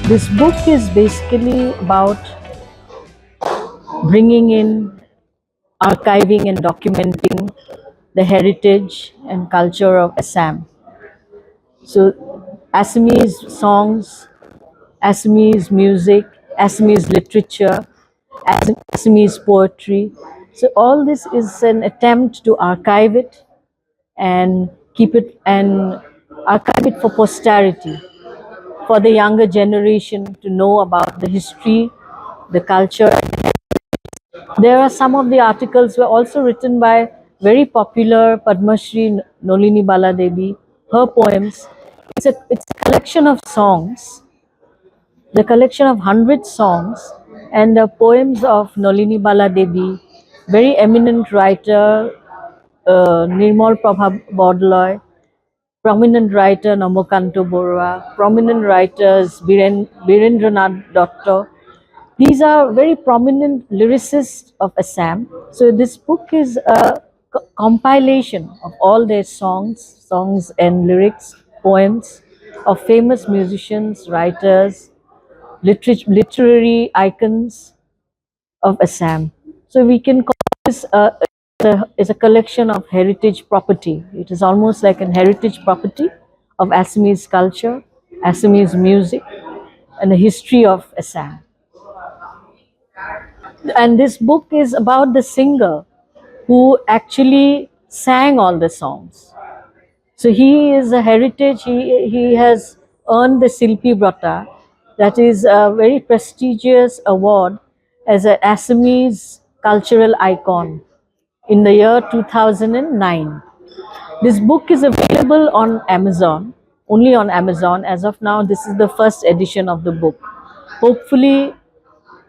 This book is basically about bringing in, archiving, and documenting the heritage and culture of Assam. So, Assamese songs, Assamese music, Assamese literature, Assamese poetry. So, all this is an attempt to archive it and keep it and archive it for posterity, for the younger generation to know about the history, the culture. There are some of the articles were also written by very popular Padma Shri Nolini Baladevi, her poems. It's a collection of songs, the collection of 100 songs, and the poems of Nolini Baladevi, very eminent writer, Nirmal Prabha Bardoloi, prominent writer Namokanto Borua, prominent writers Birendranath Dutta. These are very prominent lyricists of Assam. So this book is a compilation of all their songs and lyrics, poems of famous musicians, writers, literary icons of Assam. So we can call this is a collection of heritage property. It is almost like an heritage property of Assamese culture, Assamese music, and the history of Assam. And this book is about the singer who actually sang all the songs. So he is a heritage, he has earned the Silpi Brata, that is a very prestigious award as an Assamese cultural icon in the year 2009. This book is available on Amazon, only on Amazon. As of now, this is the first edition of the book. Hopefully,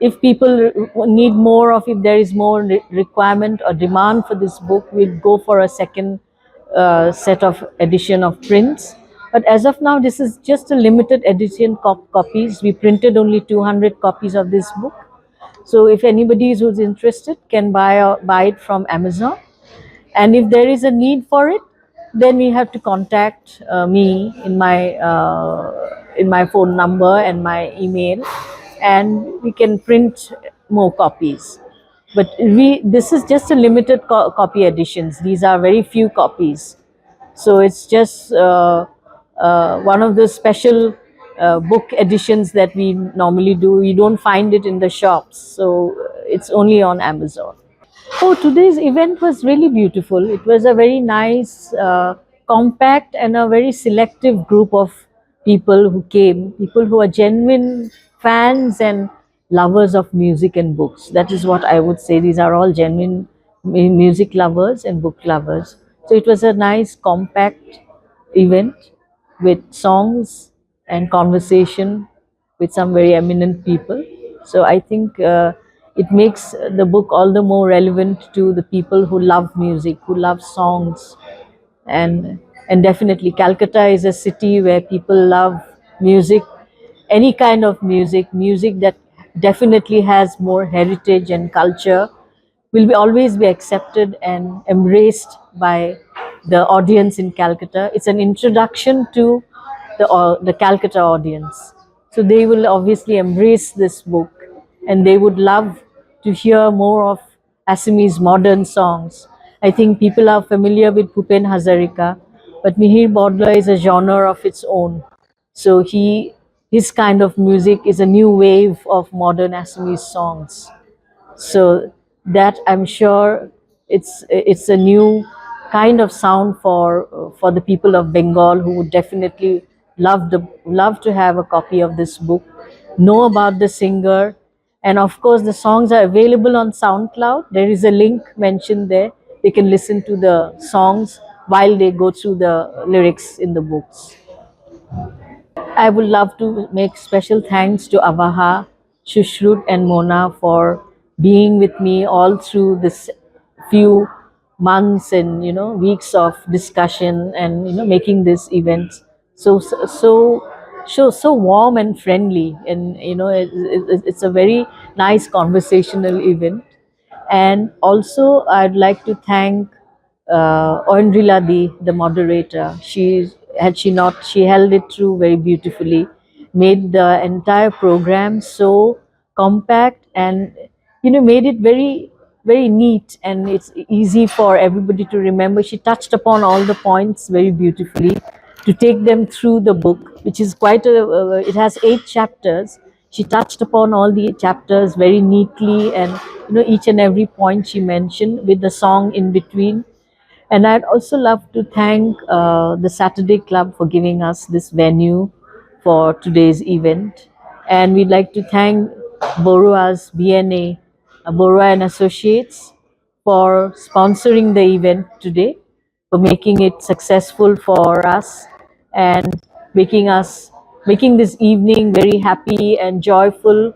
if people need more, of if there is more requirement or demand for this book, we'll go for a second set of edition of prints. But as of now, this is just a limited edition copies. We printed only 200 copies of this book. So if anybody who's interested can buy it from Amazon. And if there is a need for it, then we have to contact me in my phone number and my email, and we can print more copies. But this is just a limited copy editions. These are very few copies, so it's just one of the special book editions that we normally do. We don't find it in the shops, so it's only on Amazon. Oh, today's event was really beautiful. It was a very nice, compact, and a very selective group of people who came, people who are genuine fans and lovers of music and books. That is what I would say. These are all genuine music lovers and book lovers. So it was a nice, compact event with songs and conversation with some very eminent people. So I think it makes the book all the more relevant to the people who love music, who love songs, and definitely Calcutta is a city where people love music, any kind of music, music that definitely has more heritage and culture will always be accepted and embraced by the audience in Calcutta. It's an introduction to the Calcutta audience. So they will obviously embrace this book, and they would love to hear more of Assamese modern songs. I think people are familiar with Bhupen Hazarika, but Mihir Bardoloi is a genre of its own. So his kind of music is a new wave of modern Assamese songs. So that, I'm sure, it's a new kind of sound for the people of Bengal, who would definitely love to have a copy of this book, know about the singer, and of course the songs are available on SoundCloud. There is a link mentioned there. They can listen to the songs while they go through the lyrics in the books. I would love to make special thanks to Abaha, Shushrut, and Mona for being with me all through this few months and weeks of discussion, and making this event so warm and friendly, and it's a very nice conversational event. And also, I'd like to thank Oindrila Di, the moderator. She held it through very beautifully. made the entire program so compact and made it very very neat, and it's easy for everybody to remember. She touched upon all the points very beautifully to take them through the book, which is quite a it has 8 chapters. She touched upon all the chapters very neatly, and each and every point she mentioned with the song in between. And I'd also love to thank the Saturday Club for giving us this venue for today's event. And we'd like to thank Borua's BNA, Borua and Associates, for sponsoring the event today, for making it successful for us and making this evening very happy and joyful.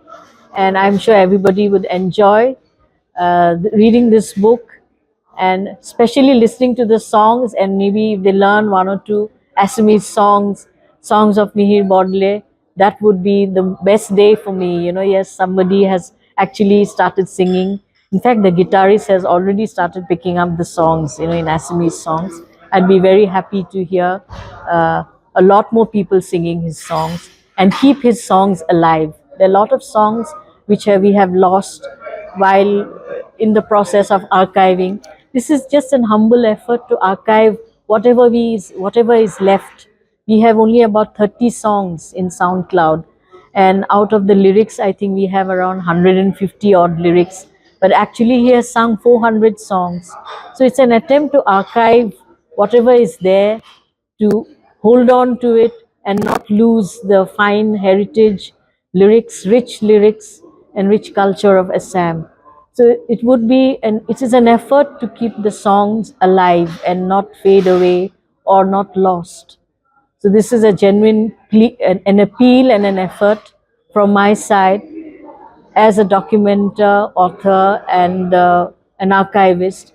And I'm sure everybody would enjoy reading this book, and especially listening to the songs, and maybe if they learn one or two Assamese songs of Mihir Bardoloi, that would be the best day for me. Yes, somebody has actually started singing. In fact, the guitarist has already started picking up the songs, in Assamese songs. I'd be very happy to hear a lot more people singing his songs and keep his songs alive. There are a lot of songs which we have lost while in the process of archiving. This is just an humble effort to archive whatever is left. We have only about 30 songs in SoundCloud, and out of the lyrics, I think we have around 150 odd lyrics. But actually, he has sung 400 songs. So it's an attempt to archive whatever is there, to hold on to it and not lose the fine heritage, lyrics, and rich culture of Assam. So it is an effort to keep the songs alive and not fade away or not lost. So this is a genuine plea, an appeal and an effort from my side as a documenter, author, and an archivist.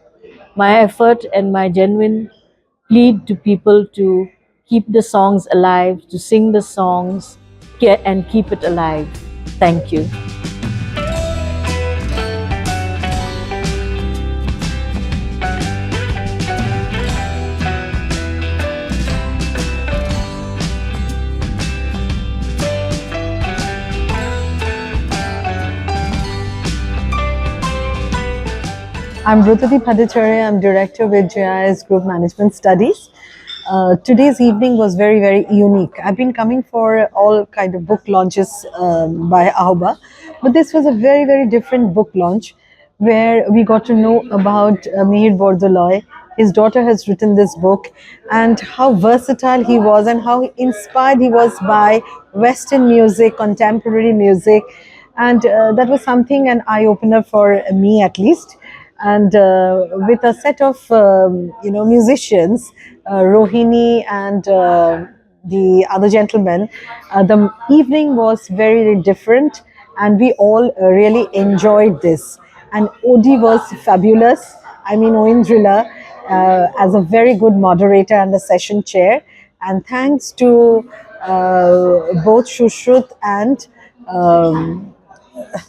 My effort and my genuine plead to people to keep the songs alive, to sing the songs, and keep it alive. Thank you. I'm Pronti Bardolio. I'm director with JIS Group Management Studies. Today's evening was very, very unique. I've been coming for all kind of book launches by AHBA, but this was a very, very different book launch where we got to know about Mihir Bardoloi. His daughter has written this book, and how versatile he was and how inspired he was by Western music, contemporary music. And that was something, an eye-opener for me at least. And with a set of musicians, Rohini and the other gentlemen, the evening was very different, and we all really enjoyed this. And Odi was fabulous. I mean, Oindrila as a very good moderator and the session chair. And thanks to both Shushrut and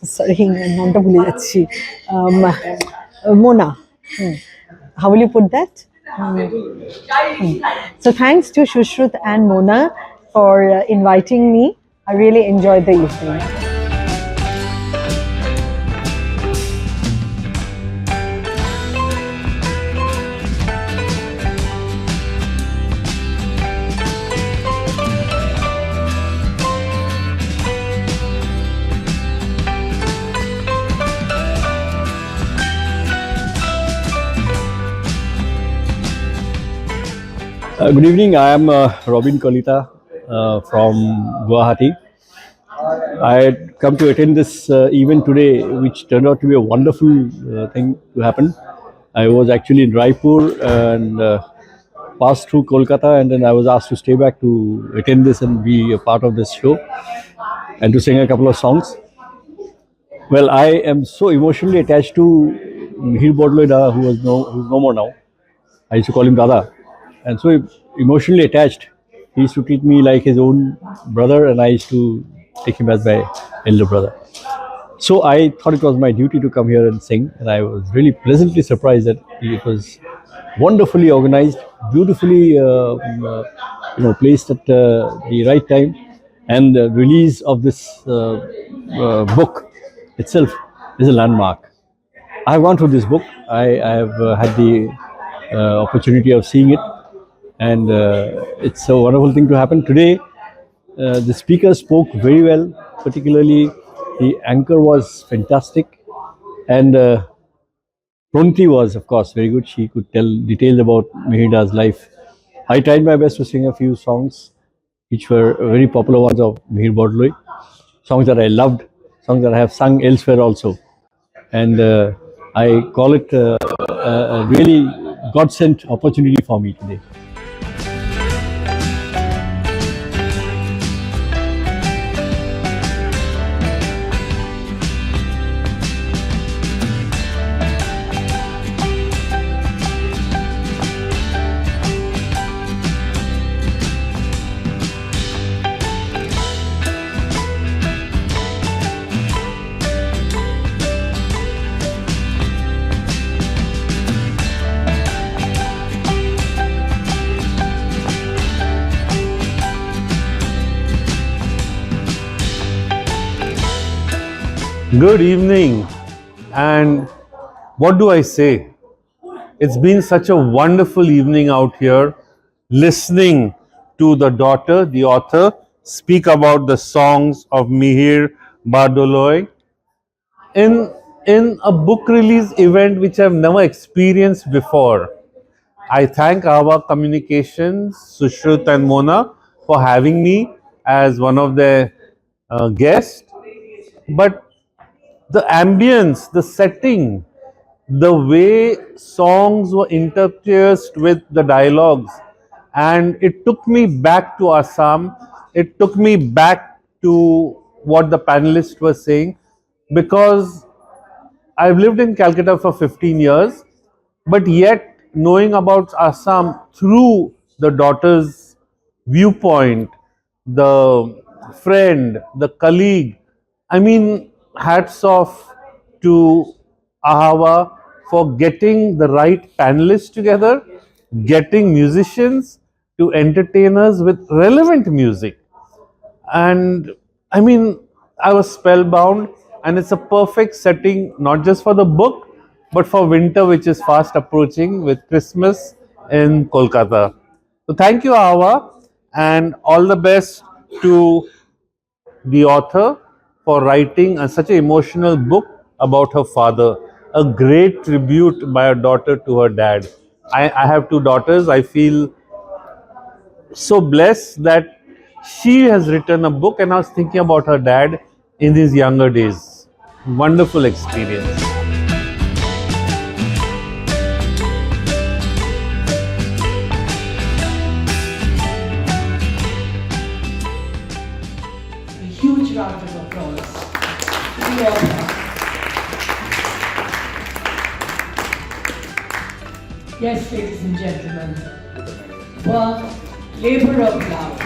sorry, নামটা ভুলে যাচ্ছি, Mona. How will you put that? So thanks to Shushrut and Mona for inviting me. I really enjoyed the evening. Good evening. I am Robin Kolita from Guwahati. I had come to attend this event today, which turned out to be a wonderful thing to happen. I was actually in Raipur and passed through Kolkata, and then I was asked to stay back to attend this and be a part of this show and to sing a couple of songs. Well, I am so emotionally attached to Mihir Bardoloi, who's no more now. I used to call him Dada. And so emotionally attached. He used to treat me like his own brother, and I used to take him as my elder brother. So I thought it was my duty to come here and sing, and I was really pleasantly surprised that it was wonderfully organized, beautifully placed at the right time. And the release of this book itself is a landmark. I have gone through this book. I have had the opportunity of seeing it, and it's a wonderful thing to happen today. The speaker spoke very well, particularly the anchor was fantastic, and Pronti was, of course, very good. She could tell details about Mihirda's life. I tried my best to sing a few songs, which were very popular ones of Mihir Bardoloi, songs that I loved, songs that I have sung elsewhere also. And I call it a really God-sent opportunity for me today. Good evening, and what do I say? It's been such a wonderful evening out here, listening to the daughter, the author, speak about the songs of Mihir Bardoloi in a book release event which I've never experienced before. I thank our communications, Sushrut and Mona, for having me as one of their guests. But the ambience, the setting, the way songs were interpierced with the dialogues, and it took me back to Assam. It took me back to what the panelists were saying, because I've lived in Calcutta for 15 years, but yet knowing about Assam through the daughter's viewpoint, the friend, the colleague, I mean, hats off to Ahava for getting the right panelists together, getting musicians to entertain us with relevant music. And I mean, I was spellbound, and it's a perfect setting not just for the book but for winter, which is fast approaching with Christmas in Kolkata. So thank you, Ava, and all the best to the author for writing such an emotional book about her father, a great tribute by a daughter to her dad. I have two daughters. I feel so blessed that she has written a book, and I was thinking about her dad in his younger days. Wonderful experience. A huge round of applause to the author. Yes, ladies and gentlemen, work, labor of love.